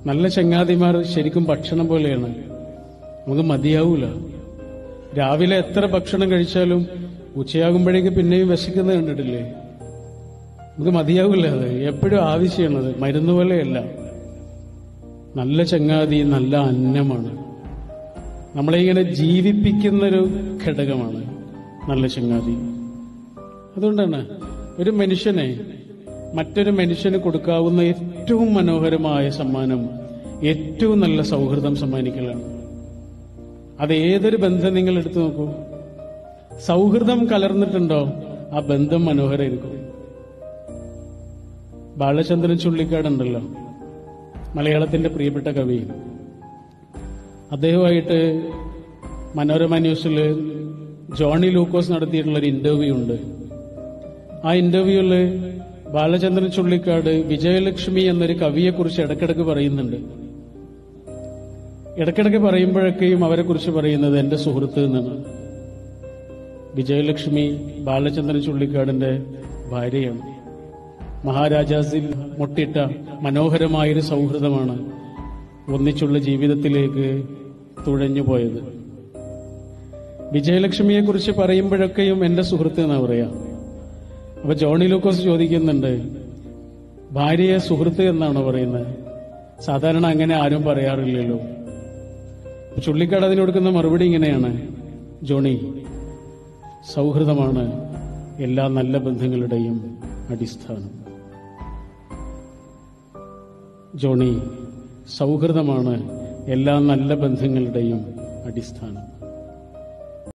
നല്ല ചങ്ങാതിമാർ ശരിക്കും ഭക്ഷണം പോലെയാണ്, നമുക്ക് മതിയാവൂല. രാവിലെ എത്ര ഭക്ഷണം കഴിച്ചാലും ഉച്ചയാകുമ്പോഴേക്ക് പിന്നെയും വിശക്കുന്നത് കണ്ടിട്ടില്ലേ? നമുക്ക് മതിയാവില്ല. അത് എപ്പോഴും ആവശ്യമാണത്, മരുന്ന് പോലെയല്ല. നല്ല ചങ്ങാതി നല്ല അന്നമാണ്, നമ്മളെ ഇങ്ങനെ ജീവിപ്പിക്കുന്നൊരു ഘടകമാണ് നല്ല ചങ്ങാതി. അതുകൊണ്ടാണ് ഒരു മനുഷ്യനെ മറ്റൊരു മനുഷ്യന് കൊടുക്കാവുന്ന ഏറ്റവും മനോഹരമായ സമ്മാനം ഏറ്റവും നല്ല സൗഹൃദം സമ്മാനിക്കലാണ്. അത് ഏതൊരു ബന്ധം നിങ്ങൾ എടുത്തു നോക്കൂ, സൗഹൃദം കലർന്നിട്ടുണ്ടോ ആ ബന്ധം മനോഹരമായിരിക്കും. ബാലചന്ദ്രൻ ചുള്ളിക്കാടുണ്ടല്ലോ, മലയാളത്തിന്റെ പ്രിയപ്പെട്ട കവി. അദ്ദേഹമായിട്ട് മനോരമ ന്യൂസിൽ ജോണി ലൂക്കോസ് നടത്തിയിട്ടുള്ളൊരു ഇന്റർവ്യൂ ഉണ്ട്. ആ ഇന്റർവ്യൂവിൽ ബാലചന്ദ്രൻ ചുള്ളിക്കാട് വിജയലക്ഷ്മി എന്നൊരു കവിയെക്കുറിച്ച് ഇടയ്ക്കിടയ്ക്ക് പറയുന്നുണ്ട്. ഇടയ്ക്കിടയ്ക്ക് പറയുമ്പോഴൊക്കെയും അവരെക്കുറിച്ച് പറയുന്നത് എന്റെ സുഹൃത്ത് എന്നാണ്. വിജയലക്ഷ്മി ബാലചന്ദ്രൻ ചുള്ളിക്കാടിന്റെ ഭാര്യയാണ്. മഹാരാജാസിൽ മുട്ടിട്ട മനോഹരമായൊരു സൗഹൃദമാണ് ഒന്നിച്ചുള്ള ജീവിതത്തിലേക്ക് തുഴഞ്ഞുപോയത്. വിജയലക്ഷ്മിയെക്കുറിച്ച് പറയുമ്പോഴൊക്കെയും എന്റെ സുഹൃത്ത് എന്നാ പറയാ. അപ്പൊ ജോണി ലൂക്കോസ് ചോദിക്കുന്നുണ്ട്, ഭാര്യയെ സുഹൃത്ത് എന്നാണോ പറയുന്നത്? സാധാരണ അങ്ങനെ ആരും പറയാറില്ലല്ലോ. ചുള്ളിക്കാട് അതിന് കൊടുക്കുന്ന മറുപടി ഇങ്ങനെയാണ്, ജോണി, സൗഹൃദമാണ് എല്ലാ നല്ല ബന്ധങ്ങളുടെയും അടിസ്ഥാനം. ജോണി, സൗഹൃദമാണ് എല്ലാ നല്ല ബന്ധങ്ങളുടെയും അടിസ്ഥാനം.